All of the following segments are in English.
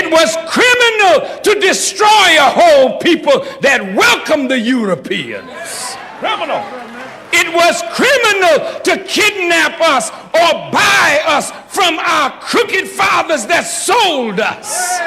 It was criminal to destroy a whole people that welcomed the Europeans. Criminal. It was criminal to kidnap us or buy us from our crooked fathers that sold us.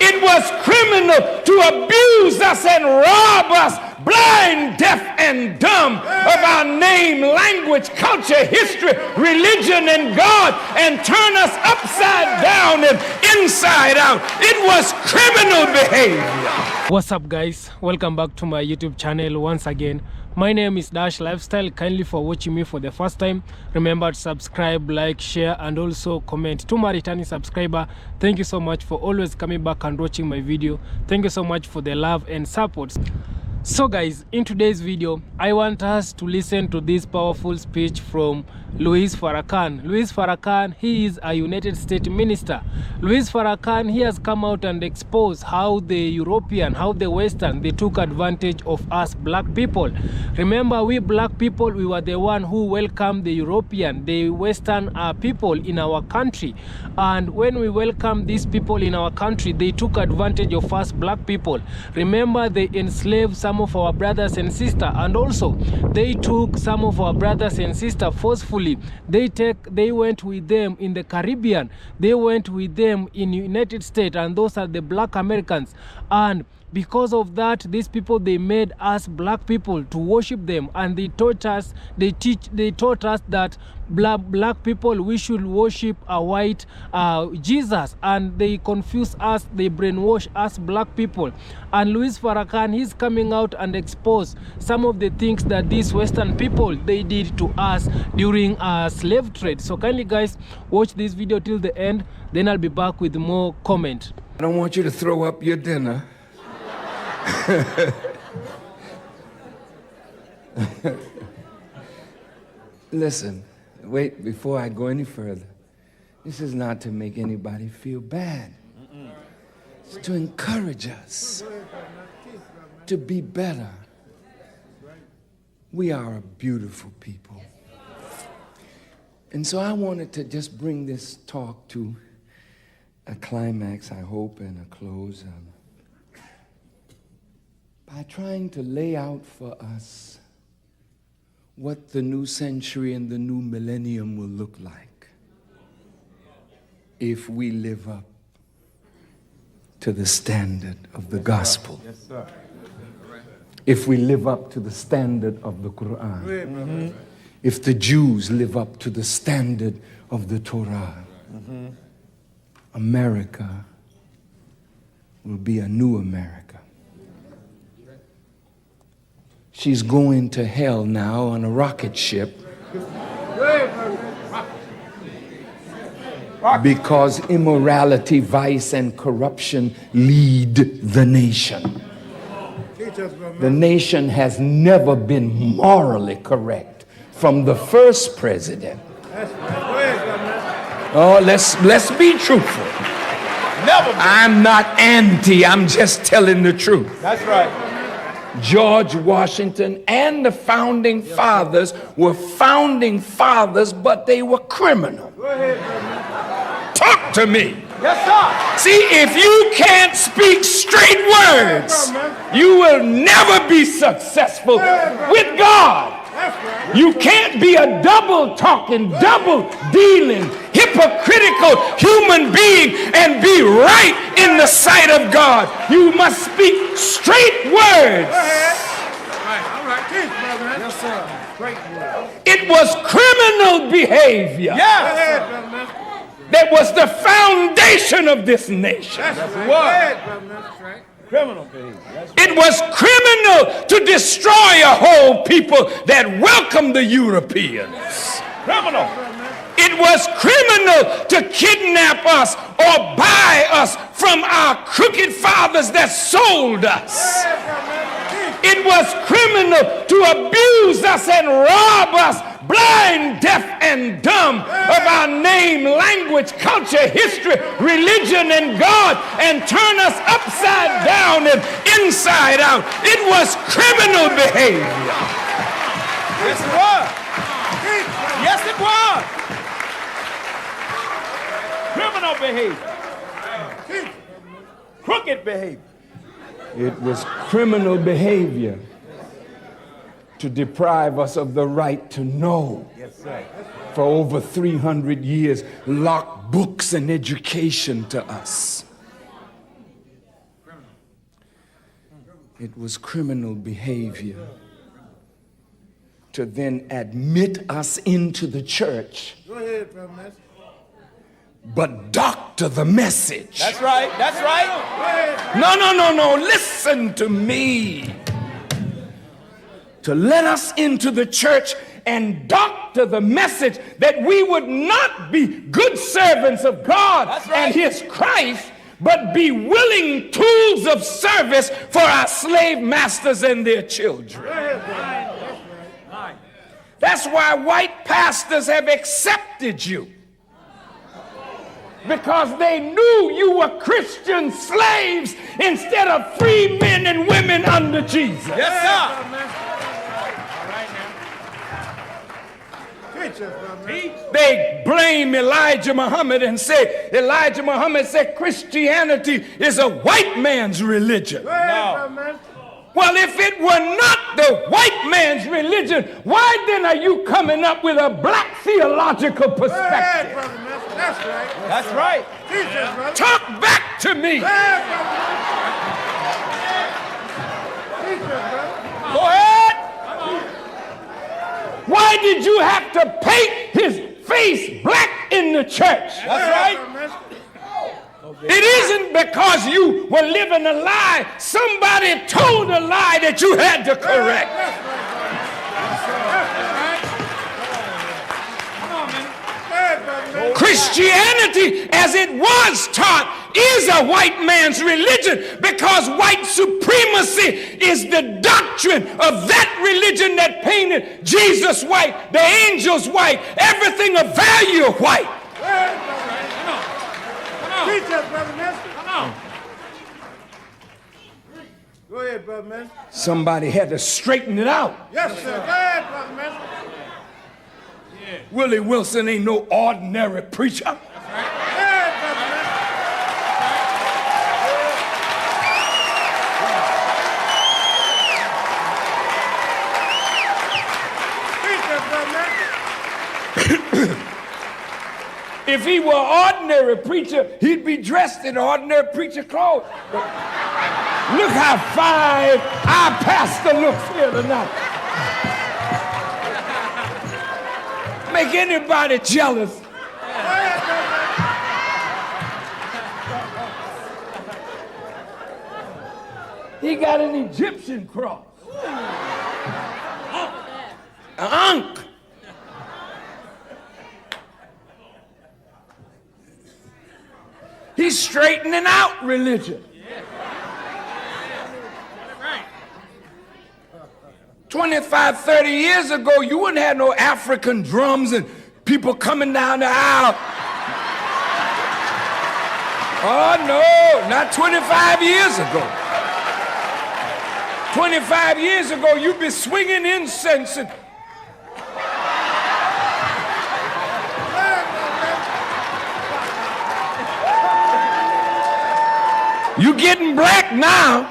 It was criminal to abuse us and rob us, blind, deaf, and dumb, of our name, language, culture, history, religion, and God, and turn us upside down and inside out. It was criminal behavior. What's up, guys? Welcome back to my YouTube channel once again. My name is Dash Lifestyle. Kindly for watching me for the first time, remember to subscribe, like, share, and also comment. To my returning subscriber, thank you so much for always coming back and watching my video. Thank you so much for the love and support. So guys, in today's video, I want us to listen to this powerful speech from Louis Farrakhan. Louis Farrakhan, he is a United States minister. Louis Farrakhan, he has come out and exposed how the European, how the Western, they took advantage of us black people. Remember, we black people, we were the one who welcomed the European, the Western people in our country. And when we welcomed these people in our country, they took advantage of us black people. Remember, they enslaved some of our brothers and sisters, and also they took some of our brothers and sisters forcefully. They went with them in the Caribbean, they went with them in United States, and those are the black Americans. And because of that, these people, they made us black people to worship them, and they taught us, they taught us that black people, we should worship a white Jesus, and they confuse us, they brainwash us black people. And Louis Farrakhan, he's coming out and expose some of the things that these Western people, they did to us during slave trade. So kindly guys, watch this video till the end, then I'll be back with more comment. I don't want you to throw up your dinner. Listen, wait, before I go any further, this is not to make anybody feel bad. It's to encourage us to be better. We are a beautiful people. And so I wanted to just bring this talk to a climax, I hope, and a close. By trying to lay out for us what the new century and the new millennium will look like if we live up to the standard of the gospel. Yes, sir. If we live up to the standard of the Quran. If the Jews live up to the standard of the Torah. America will be a new America. She's going to hell now on a rocket ship because immorality, vice, and corruption lead the nation. The nation has never been morally correct from the first president. Oh, let's be truthful. I'm not anti, I'm just telling the truth. That's right. George Washington and the founding fathers were founding fathers, but they were criminal. Talk to me. Yes, sir. See, if you can't speak straight words, you will never be successful with God. You can't be a double-talking, double-dealing, hypocritical human being and be right in the sight of God. You must speak straight words. All right. Yes, sir. It was criminal behavior. Yes. That was the foundation of this nation. That's right. Criminal behavior. It was criminal to destroy a whole people that welcomed the Europeans. Criminal. It was criminal to kidnap us or buy us from our crooked fathers that sold us. It was criminal to abuse us and rob us, blind, deaf, and dumb, of our name, language, culture, history, religion, and God, and turn us upside down and inside out. It was criminal behavior. Yes, it was. Yes, it was. Criminal behavior. crooked behavior. It was criminal behavior to deprive us of the right to know. Yes, sir. For over 300 years, locked books and education to us. It was criminal behavior to then admit us into the church, Go ahead, Brother Master. but doctor the message. That's right. That's right. Go ahead. No. Listen to me. To let us into the church and doctor the message that we would not be good servants of God and His Christ, but be willing tools of service for our slave masters and their children. That's why white pastors have accepted you. Because they knew you were Christian slaves instead of free men and women under Jesus. Yes, sir. Teach us, Brother Master. They blame Elijah Muhammad and say, Elijah Muhammad said Christianity is a white man's religion. Go ahead, Brother Master. Well, if it were not the white man's religion, why then are you coming up with a black theological Go ahead, perspective? Brother Master. That's right. That's right. Teach us, brother. Talk back to me. Go ahead, brother. Teach us, brother. Go ahead. Why did you have to paint his face black in the church? That's right. Brother Master. It isn't because you were living a lie. Somebody told a lie that you had to correct. Christianity, as it was taught, is a white man's religion because white supremacy is the doctrine of that religion that painted Jesus white, the angels white, everything of value white. Teach us, Brother Master. Come on. Go ahead, Brother Master. Somebody had to straighten it out. Yes, sir. Go ahead, Brother Master. Willie Wilson ain't no ordinary preacher. Go ahead, Brother Master. Teach us, Brother Master. If he were an ordinary preacher, he'd be dressed in ordinary preacher clothes. Look how fine our pastor looks here tonight. Make anybody jealous. He got an Egyptian cross. An ankh. He's straightening out religion. 25, 30 years ago, you wouldn't have no African drums and people coming down the aisle. Oh, no, not 25 years ago. 25 years ago, you'd be swinging incense and you getting black now.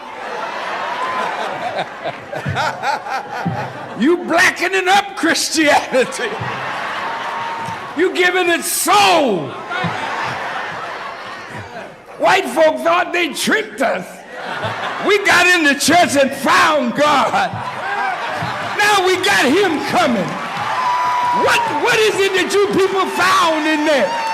You blackening up Christianity. You giving it soul. White folk thought they tricked us. We got in the church and found God. Now we got him coming. What is it that you people found in there?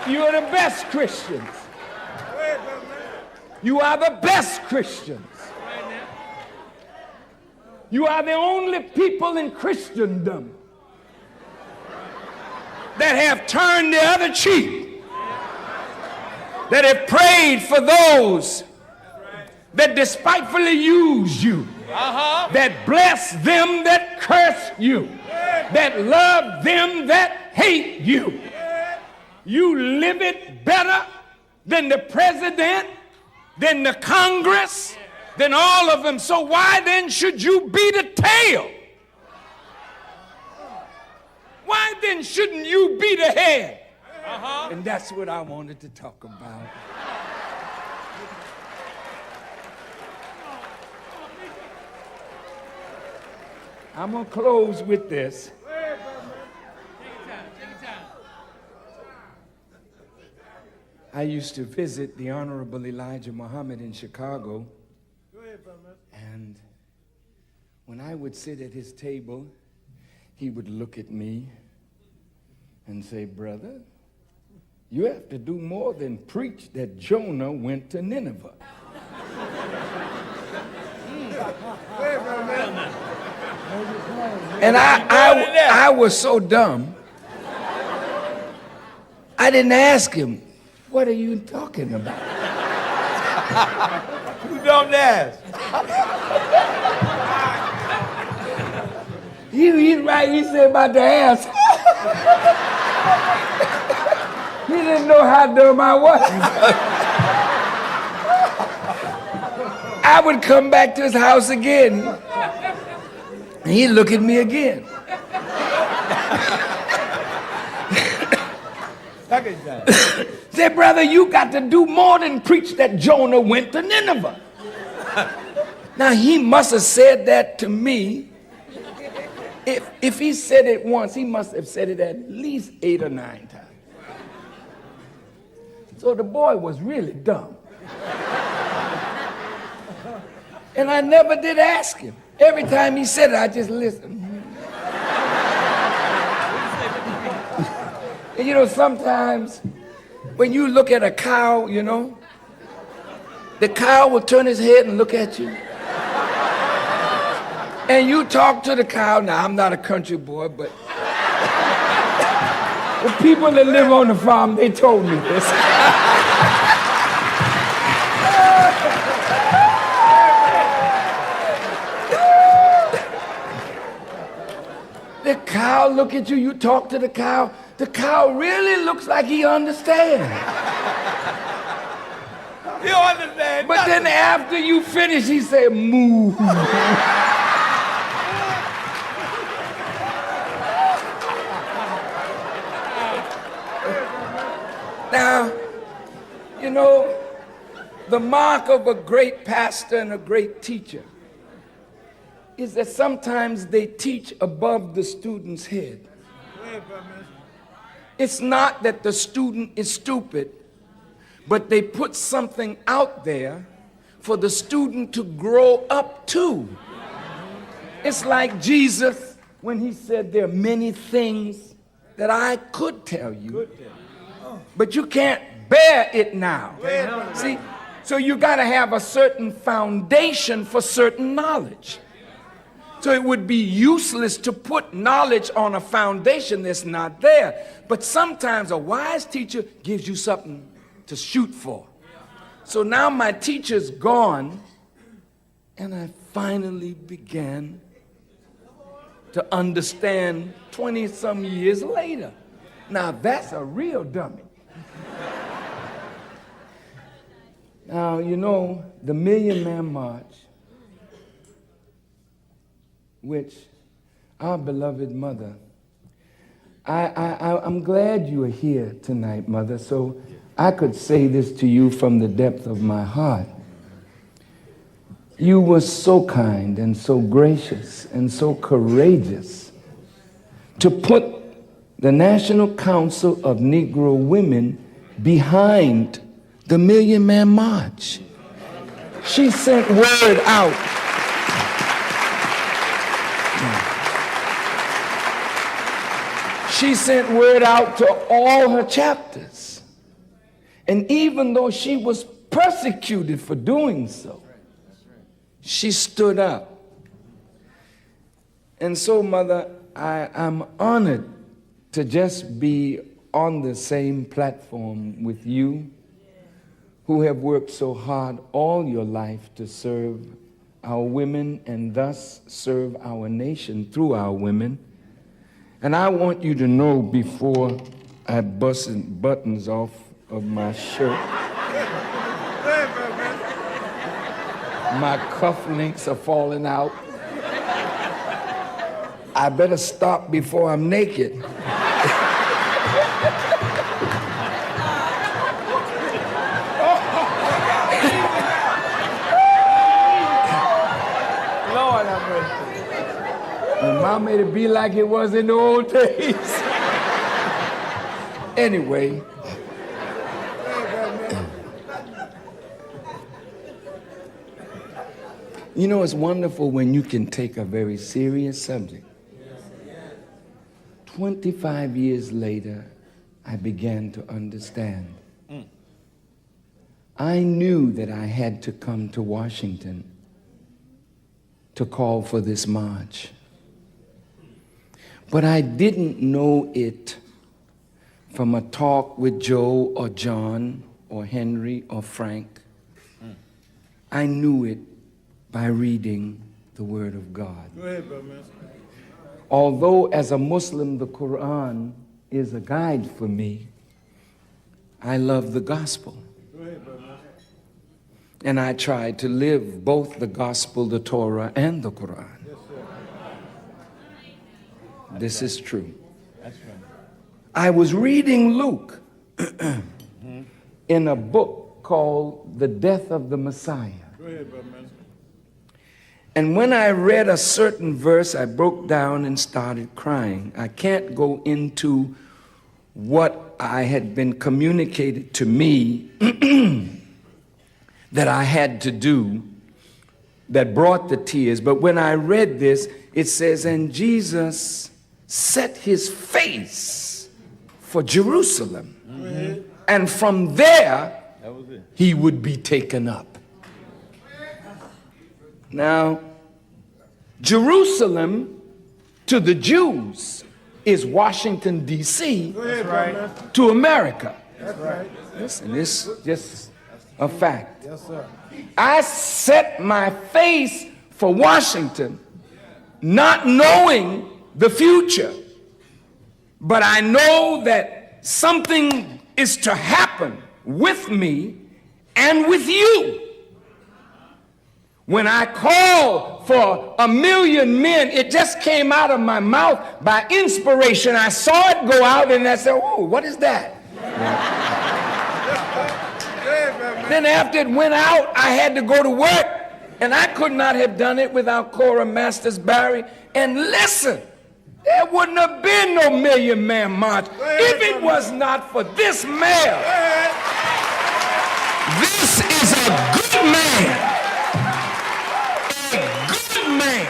You are the best Christians. You are the best Christians. You are the only people in Christendom that have turned the other cheek, that have prayed for those that despitefully use you, that bless them that curse you, that love them that hate you. You live it better than the president, than the Congress, than all of them. So why then should you be the tail? Why then shouldn't you be the head? And that's what I wanted to talk about. I'm going to close with this. I used to visit the Honorable Elijah Muhammad in Chicago. And when I would sit at his table, he would look at me and say, "Brother, you have to do more than preach that Jonah went to Nineveh." And I was so dumb, I didn't ask him, "What are you talking about?" You don't ask. He's right, he said about the ass. He didn't know how dumb I was. I would come back to his house again, and he'd look at me again. Say, "Brother, you got to do more than preach that Jonah went to Nineveh." Now, he must have said that to me. If he said it once, he must have said it at least 8 or 9 times. So the boy was really dumb. And I never did ask him. Every time he said it, I just listened. And you know, sometimes when you look at a cow, you know, the cow will turn his head and look at you. And you talk to the cow. Now, I'm not a country boy, but the people that live on the farm, they told me this. The cow look at you, you talk to the cow really looks like he understands. You understand? But then after you finish, he say, "Moo." Now, you know, the mark of a great pastor and a great teacher is that sometimes they teach above the student's head. It's not that the student is stupid, but they put something out there for the student to grow up to. It's like Jesus when he said, "There are many things that I could tell you, but you can't bear it now." See, so you got to have a certain foundation for certain knowledge. So it would be useless to put knowledge on a foundation that's not there. But sometimes a wise teacher gives you something to shoot for. So now my teacher's gone, and I finally began to understand 20-some years later. Now that's a real dummy. Now, you know, the Million Man March, which our beloved mother, I'm glad you are here tonight, Mother, so I could say this to you from the depth of my heart. You were so kind and so gracious and so courageous to put the National Council of Negro Women behind the Million Man March. She sent word out. She sent word out to all her chapters. And even though she was persecuted for doing so, she stood up. And so, Mother, I'm honored to just be on the same platform with you, who have worked so hard all your life to serve our women and thus serve our nation through our women. And I want you to know before I bust buttons off of my shirt My cufflinks are falling out. I better stop before I'm naked. Lord have mercy. And Mom made it be like it was in the old days. Anyway. You know, it's wonderful when you can take a very serious subject. 25 years later, I began to understand. I knew that I had to come to Washington to call for this march. But I didn't know it from a talk with Joe or John or Henry or Frank. I knew it by reading the Word of God. Go ahead, brother. Although as a Muslim, the Quran is a guide for me, I love the gospel. Go ahead, brother. And I try to live both the gospel, the Torah, and the Quran. Yes, sir. This is true. That's right. I was reading Luke in a book called The Death of the Messiah. Go ahead, brother. And when I read a certain verse, I broke down and started crying. I can't go into what I had been communicated to me that I had to do that brought the tears. But when I read this, it says, and Jesus set his face for Jerusalem. And from there, he would be taken up. Now, Jerusalem to the Jews is Washington, D.C. That's right. to America. That's right. Listen, it's just a fact. Yes, sir. I set my face for Washington, not knowing the future. But I know that something is to happen with me and with you. When I called for 1 million men, it just came out of my mouth by inspiration. I saw it go out and I said, oh, what is that? Then after it went out, I had to go to work, and I could not have done it without Cora Masters Barry. And listen, there wouldn't have been no 1 million man march if it was not for this man. This is a good man. Man.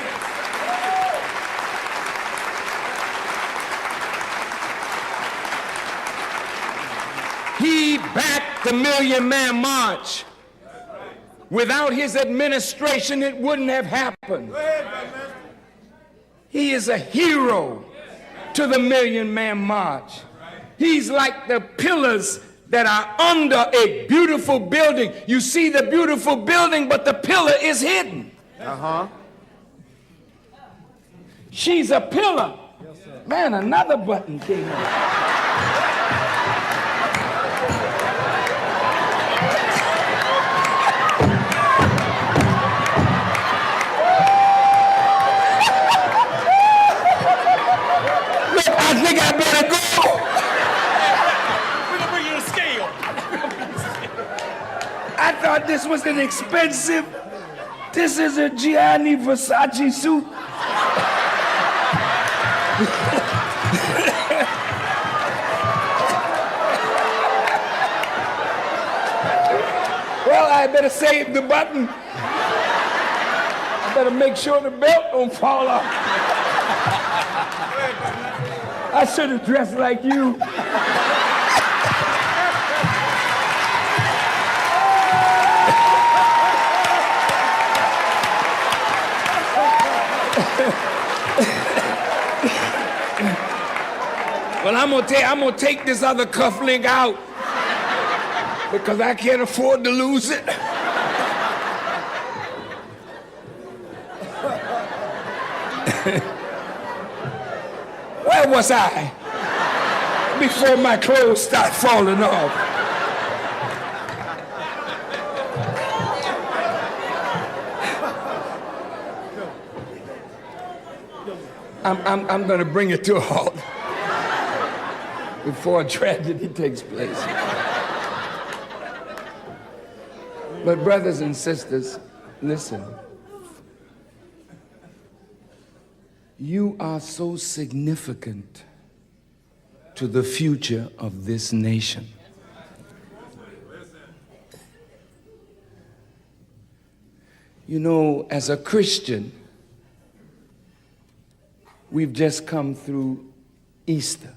He backed the 1 million man march. Without his administration, it wouldn't have happened. He is a hero to the 1 million man march. He's like the pillars that are under a beautiful building. You see the beautiful building, but the pillar is hidden. She's a pillar. Yes, man, another button came on. Look, I think I better go. We're gonna bring you a scale. I thought this was an expensive. This is a Gianni Versace suit. Well, I better save the button. I better make sure the belt don't fall off. I should have dressed like you. Well, I'm gonna take this other cufflink out because I can't afford to lose it. Where was I before my clothes start falling off? I'm going to bring it to a halt before a tragedy takes place. But brothers and sisters, listen. You are so significant to the future of this nation. You know, as a Christian, we've just come through Easter.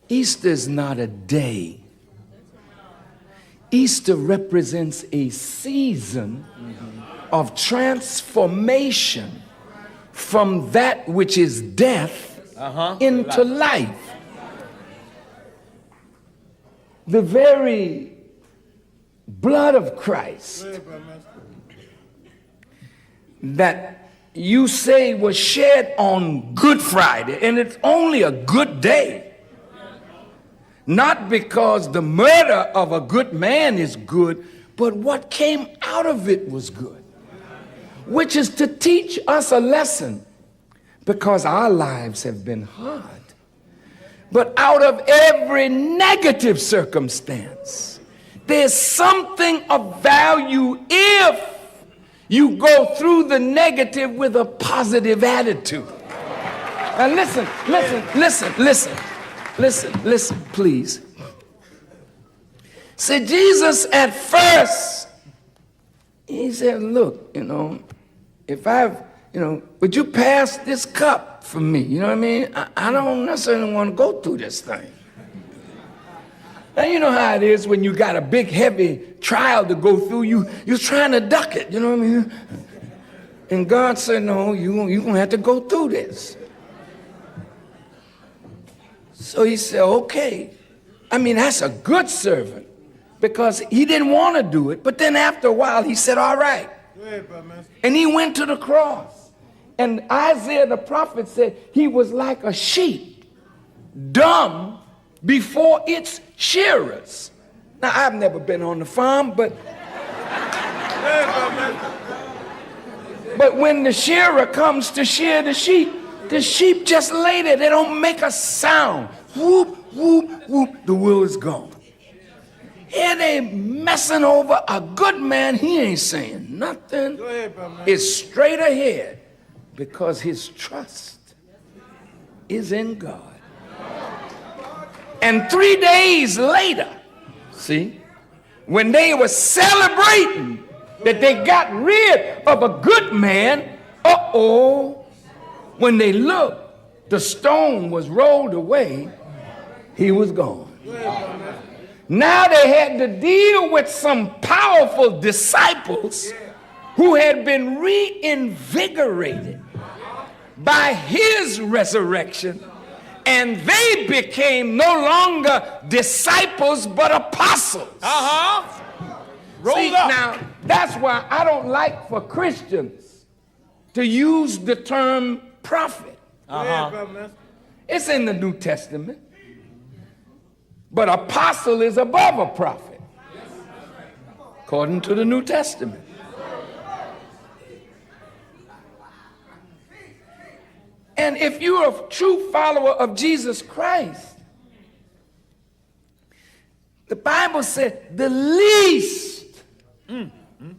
Easter is not a day. Easter represents a season of transformation from that which is death into life. The very blood of Christ that you say was shed on Good Friday, and it's only a good day. Not because the murder of a good man is good, but what came out of it was good. Which is to teach us a lesson, because our lives have been hard. But out of every negative circumstance, there's something of value if you go through the negative with a positive attitude. Now listen, please. See, Jesus at first, he said, look, would you pass this cup for me? You know what I mean? I don't necessarily want to go through this thing. Now, you know how it is when you got a big, heavy trial to go through, you're trying to duck it, you know what I mean? And God said, no, you're going to have to go through this. So he said, okay. I mean, that's a good servant, because he didn't want to do it. But then after a while, he said, all right. And he went to the cross. And Isaiah the prophet said he was like a sheep, dumb before its shearers. Now, I've never been on the farm, but when the shearer comes to shear the sheep just lay there. They don't make a sound. Whoop, whoop, whoop. The wool is gone. Here they messing over a good man. He ain't saying nothing. It's straight ahead, because his trust is in God. And 3 days later, see, when they were celebrating that they got rid of a good man, when they looked, the stone was rolled away. He was gone. Now they had to deal with some powerful disciples who had been reinvigorated by his resurrection, and they became no longer disciples but apostles. See, now that's why I don't like for Christians to use the term prophet. It's in the New Testament. But apostle is above a prophet, according to the New Testament. And if you're a true follower of Jesus Christ, the Bible said the least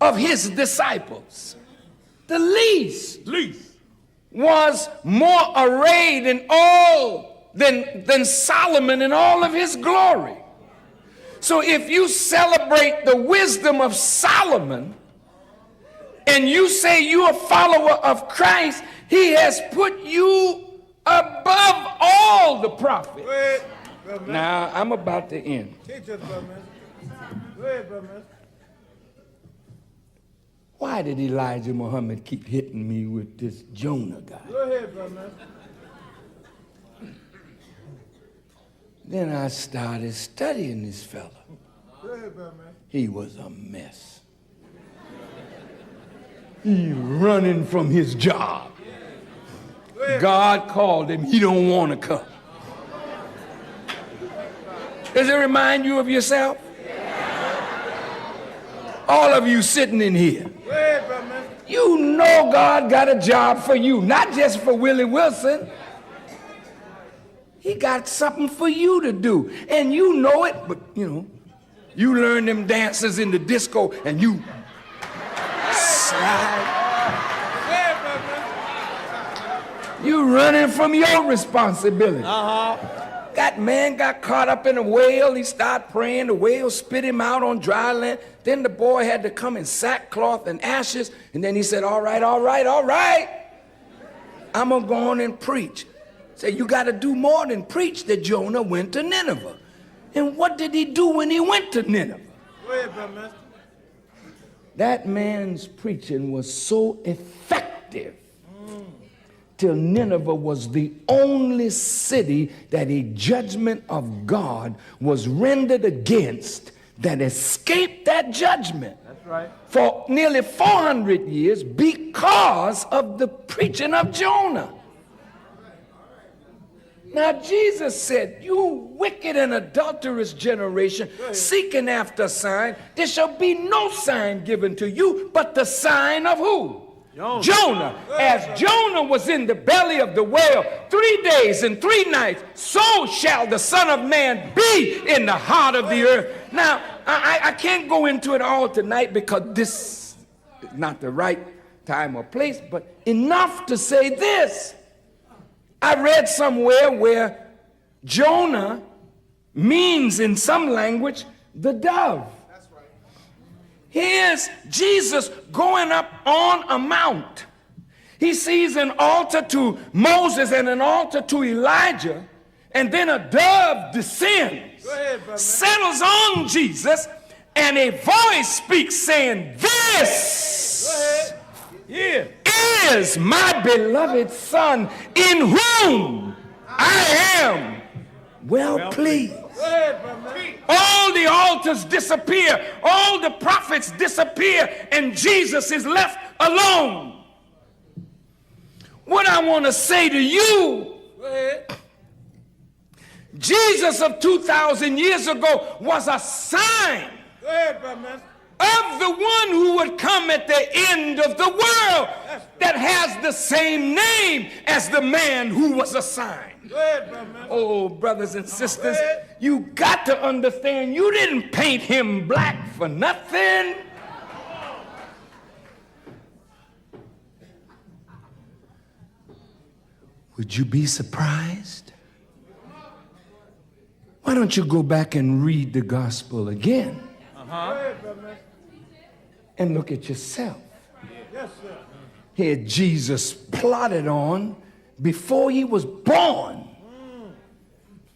of his disciples, the least was more arrayed in all than Solomon in all of his glory. So if you celebrate the wisdom of Solomon and you say you're a follower of Christ, he has put you above all the prophets. Now I'm about to end. Why did Elijah Muhammad keep hitting me with this Jonah guy? Then I started studying this fella. He was a mess. He running from his job. God called him. He don't want to come. Does it remind you of yourself? All of you sitting in here. You know God got a job for you, not just for Willie Wilson. He got something for you to do, and you know it, but you learn them dances in the disco, and you slide. You running from your responsibility. That man got caught up in a whale. He started praying. The whale spit him out on dry land. Then the boy had to come in sackcloth and ashes. And then he said, all right. I'm going to go on and preach. Say, you got to do more than preach. That Jonah went to Nineveh. And what did he do when he went to Nineveh? Go ahead, brother. That man's preaching was so effective till Nineveh was the only city that a judgment of God was rendered against that escaped that judgment. That's right. For nearly 400 years because of the preaching of Jonah. Now Jesus said, you wicked and adulterous generation, seeking after a sign, there shall be no sign given to you but the sign of who? Jonah. As Jonah was in the belly of the whale 3 days and 3 nights, so shall the Son of Man be in the heart of the earth. Now, I can't go into it all tonight because this is not the right time or place, but enough to say this. I read somewhere where Jonah means in some language the dove. Here's Jesus going up on a mount. He sees an altar to Moses and an altar to Elijah, and then a dove descends, settles on Jesus, and a voice speaks saying, this is my beloved Son, in whom I am well pleased. All the altars disappear, all the prophets disappear, and Jesus is left alone. What I want to say to you, Jesus of 2,000 years ago was a sign of the one who would come at the end of the world that has the same name as the man who was a sign. Oh, brothers and sisters, you got to understand, you didn't paint him black for nothing. Would you be surprised? Why don't you go back and read the gospel again? And look at yourself. Here Jesus plotted on before he was born.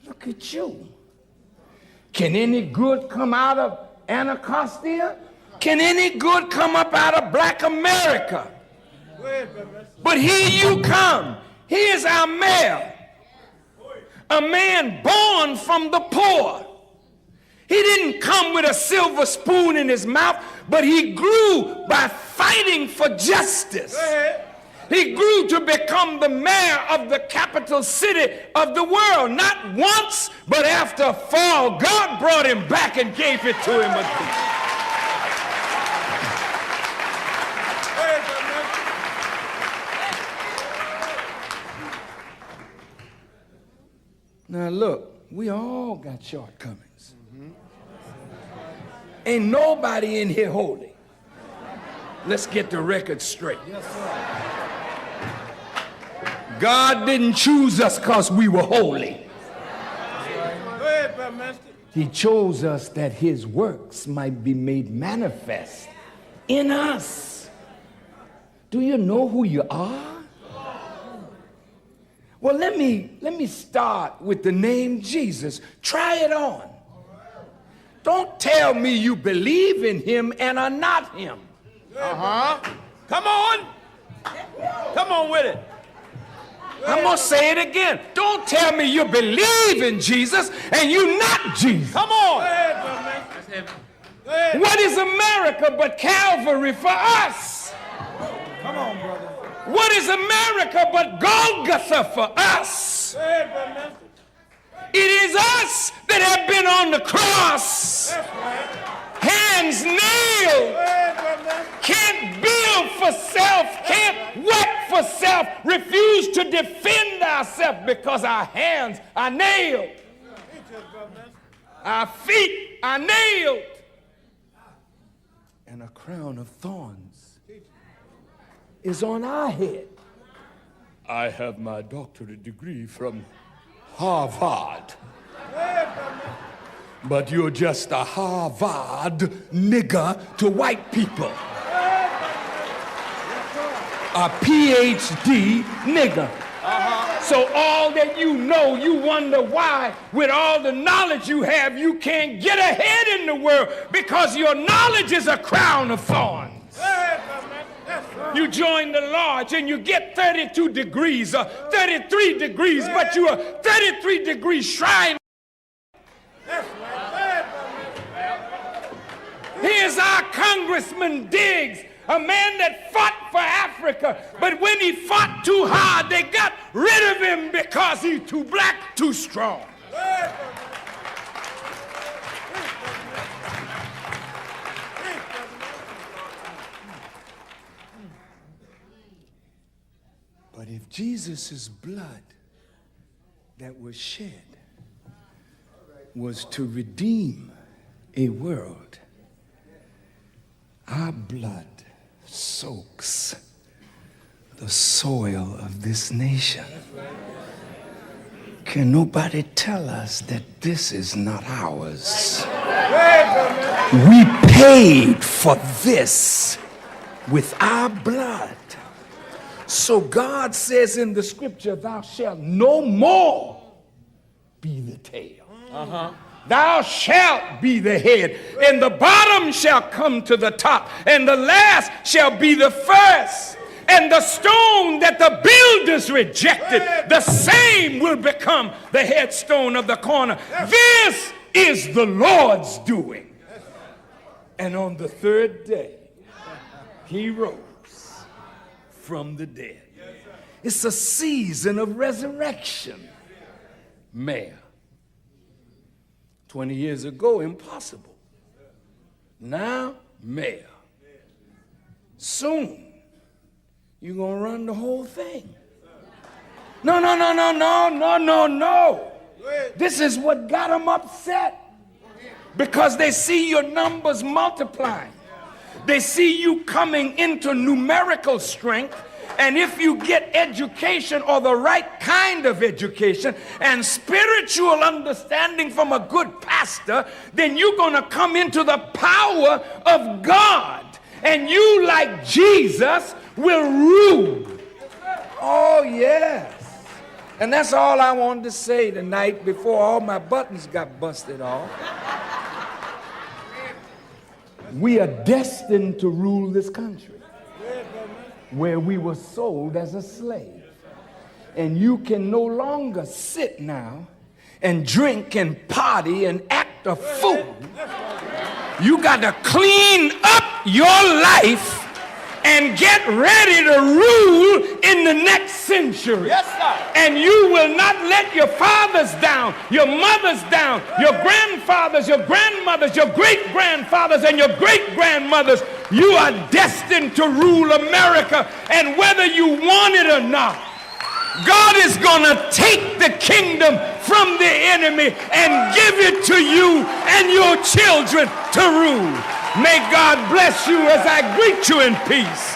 Look at you. Can any good come out of Anacostia? Can any good come up out of black America? But here you come. Here's our mayor. A man born from the poor. He didn't come with a silver spoon in his mouth, but he grew by fighting for justice. He grew to become the mayor of the capital city of the world. Not once, but after a fall, God brought him back and gave it to him again. Now look, we all got shortcomings. Ain't nobody in here holy. Let's get the record straight. Yes, sir. God didn't choose us because we were holy. He chose us that his works might be made manifest in us. Do you know who you are? Well, let me start with the name Jesus. Try it on. Don't tell me you believe in him and are not him. Come on. Come on with it. I'm going to say it again. Don't tell me you believe in Jesus and you're not Jesus. Come on. What is America but Calvary for us? Come on, brother. What is America but Golgotha for us? It is us that have been on the cross. hands nailed, can't build for self, can't work for self, refuse to defend ourselves because our hands are nailed, our feet are nailed, and a crown of thorns is on our head. I have my doctorate degree from Harvard, but you're just a Harvard nigger to white people. A PhD nigger. So all that you know, you wonder why, with all the knowledge you have, you can't get ahead in the world because your knowledge is a crown of thorns. You join the lodge and you get 32 degrees or 33 degrees, but you are 33 degrees shrine. Here's our Congressman Diggs, a man that fought for Africa, but when he fought too hard, they got rid of him because he's too black, too strong. But if Jesus' blood that was shed was to redeem a world, our blood soaks the soil of this nation. Can nobody tell us that this is not ours? We paid for this with our blood. So God says in the scripture, thou shalt no more be the tail. Thou shalt be the head, and the bottom shall come to the top, and the last shall be the first. And the stone that the builders rejected, the same will become the headstone of the corner. This is the Lord's doing. And on the third day, he rose from the dead. It's a season of resurrection. Man, 20 years ago, impossible. Now, mayor. Soon, you're going to run the whole thing. No. This is what got them upset. Because they see your numbers multiplying. They see you coming into numerical strength. And if you get education, or the right kind of education, and spiritual understanding from a good pastor, then you're going to come into the power of God. And you, like Jesus, will rule. Oh, yes. And that's all I wanted to say tonight before all my buttons got busted off. We are destined to rule this country, where we were sold as a slave. And you can no longer sit now and drink and party and act a fool. You got to clean up your life and get ready to rule in the next century. Yes, sir. And you will not let your fathers down, your mothers down, your grandfathers, your grandmothers, your great-grandfathers, and your great-grandmothers. You are destined to rule America, and whether you want it or not, God is going to take the kingdom from the enemy and give it to you and your children to rule. May God bless you as I greet you in peace.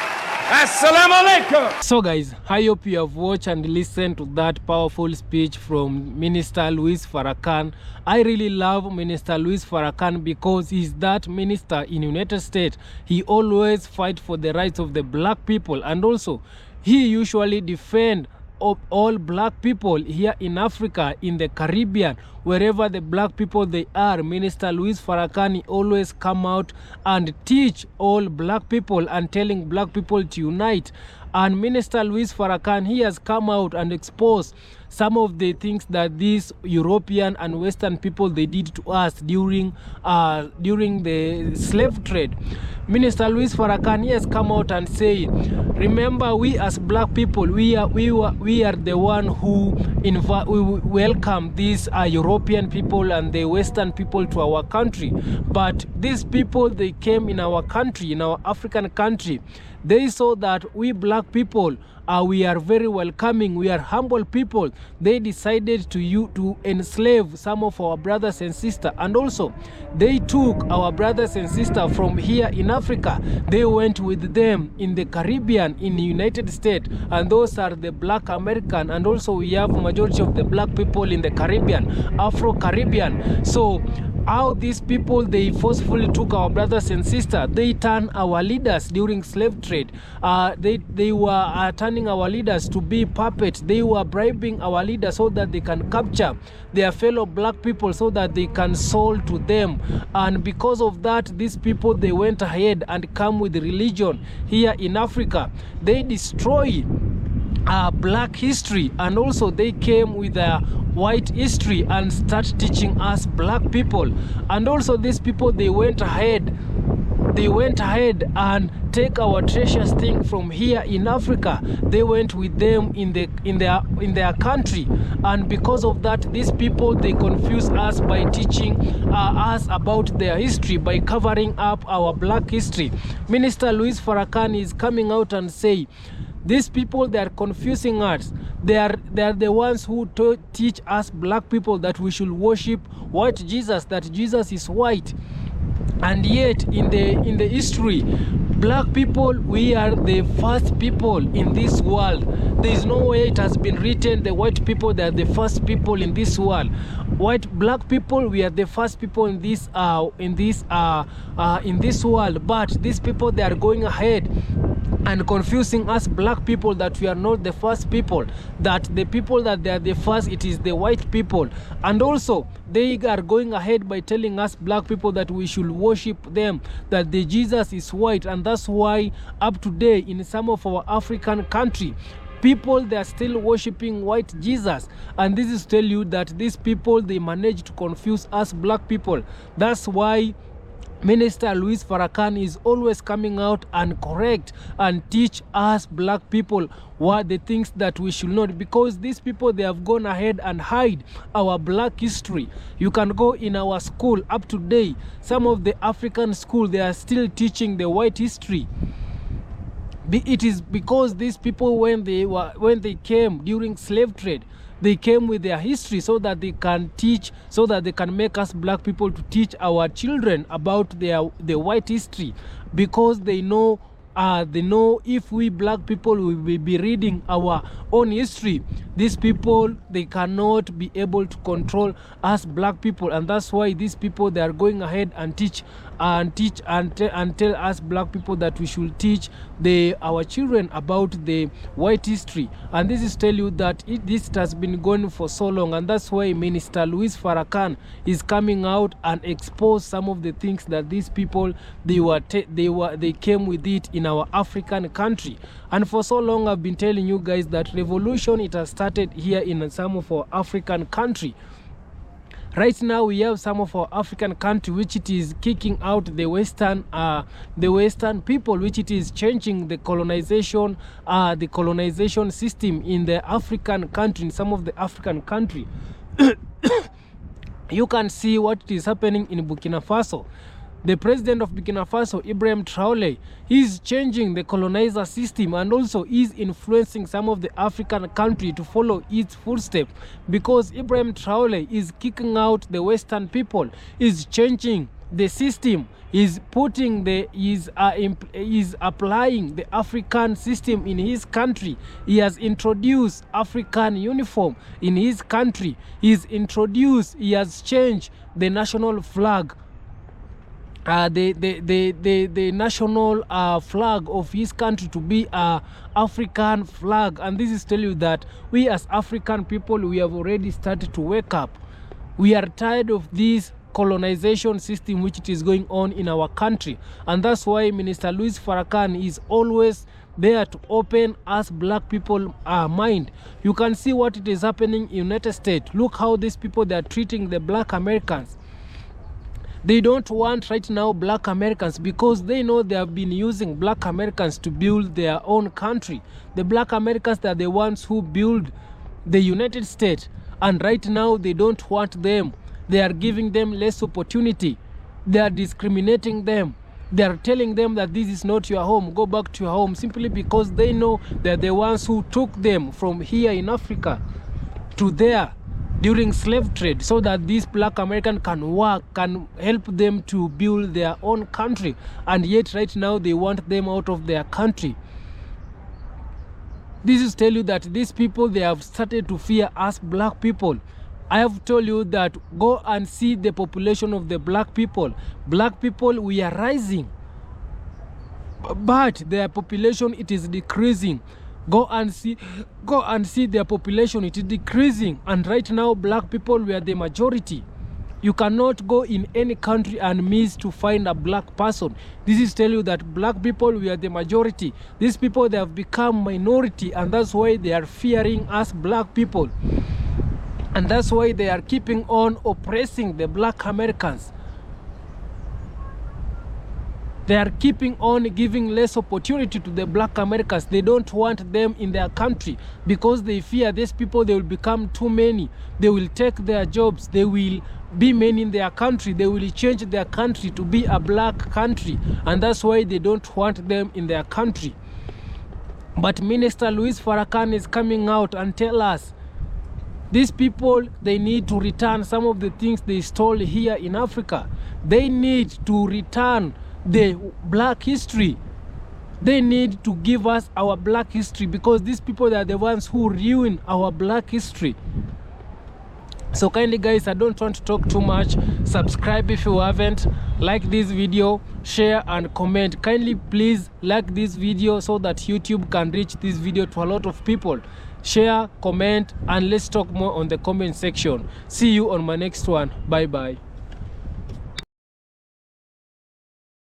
Assalamu alaikum. So guys, I hope you have watched and listened to that powerful speech from Minister Louis Farrakhan. I really love Minister Louis Farrakhan because he's that minister in United States. He always fight for the rights of the black people, and also he usually defend of all black people here in Africa, in the Caribbean, wherever the black people they are. Minister Louis Farrakhan always come out and teach all black people and telling black people to unite. And Minister Louis Farrakhan, he has come out and exposed some of the things that these European and Western people they did to us during the slave trade. Minister Louis Farrakhan, he has come out and say, remember, we as black people, we are the one who welcome these European European people and the Western people to our country. But these people, they came in our country, in our African country. They saw that we black people, we are very welcoming, we are humble people. They decided to enslave some of our brothers and sisters, and also they took our brothers and sisters from here in Africa. They went with them in the Caribbean, in the United States, and those are the black American, and also we have majority of the black people in the Caribbean, Afro-Caribbean. So how these people, they forcefully took our brothers and sisters. They turned our leaders during slave trade. They were turning our leaders to be puppets. They were bribing our leaders so that they can capture their fellow black people, so that they can sell to them. And because of that, these people, they went ahead and come with religion here in Africa. They destroy black history, and also they came with a white history and start teaching us black people. And also these people, they went ahead and take our treasures thing from here in Africa. They went with them in their country, and because of that, these people, they confuse us by teaching us about their history, by covering up our black history. Minister Louis Farrakhan is coming out and say, these people, they are confusing us. They are the ones who teach us black people that we should worship white Jesus, that Jesus is white. And yet in the history, black people, we are the first people in this world. There is no way it has been written the white people, they are the first people in this world. Black people, we are the first people in this world. But these people, they are going ahead and confusing us black people that we are not the first people, that the people that they are the first, it is the white people. And also they are going ahead by telling us black people that we should worship them, that the Jesus is white. And that's why up today in some of our African country, people, they are still worshiping white Jesus. And this is to tell you that these people, they manage to confuse us black people. That's why Minister Louis Farrakhan is always coming out and correct and teach us black people what the things that we should not, because these people, they have gone ahead and hide our black history. You can go in our school up to date, some of the African school, they are still teaching the white history. It is because these people, when they came during slave trade, they came with their history so that they can teach, so that they can make us black people to teach our children about the white history, because they know if we black people will be reading our own history, these people, they cannot be able to control us black people. And that's why these people, they are going ahead and teach and tell us black people that we should teach our children about the white history. And this is tell you that this has been going for so long. And that's why Minister Louis Farrakhan is coming out and expose some of the things that these people, they came with it in our African country. And for so long I've been telling you guys that revolution, it has started here in some of our African country. Right now we have some of our African country which it is kicking out the Western people, which it is changing the colonization system in the African country, in some of the African country. You can see what is happening in Burkina Faso. The president of Burkina Faso, Ibrahim Traoré, is changing the colonizer system, and also is influencing some of the African country to follow its footsteps, because Ibrahim Traoré is kicking out the Western people, is changing the system, is putting is applying the African system in his country. He has introduced African uniform in his country. He has changed the national flag. The national flag of his country to be a African flag. And this is tell you that we as African people, we have already started to wake up. We are tired of this colonization system which it is going on in our country. And that's why Minister Louis Farrakhan is always there to open us black people mind. You can see what it is happening in United States. Look how these people, they are treating the black Americans. They don't want right now black Americans, because they know they have been using black Americans to build their own country. The black Americans, they are the ones who build the United States. and right now they don't want them. They are giving them less opportunity. They are discriminating them. They are telling them that this is not your home, go back to your home, simply because they know they're the ones who took them from here in Africa to there during slave trade, so that these black Americans can work, can help them to build their own country. And yet right now they want them out of their country. This is tell you that these people, they have started to fear us black people. I have told you that go and see the population of the black people. Black people, we are rising, but their population, it is decreasing. Go and see their population, it is decreasing. And right now black people, we are the majority. You cannot go in any country and miss to find a black person. This is tell you that black people, we are the majority. These people, they have become minority, and that's why they are fearing us black people. And that's why they are keeping on oppressing the black Americans. They are keeping on giving less opportunity to the black Americans. They don't want them in their country because they fear these people, they will become too many. They will take their jobs. They will be many in their country. They will change their country to be a black country. And that's why they don't want them in their country. But Minister Louis Farrakhan is coming out and tell us, these people, they need to return some of the things they stole here in Africa. They need to return the black history. They need to give us our black history, because these people, they are the ones who ruin our black history. So kindly guys, I don't want to talk too much. Subscribe if you haven't. Like this video, share and comment. Kindly please like this video so that YouTube can reach this video to a lot of people. Share, comment, and let's talk more on the comment section. See you on my next one. Bye bye.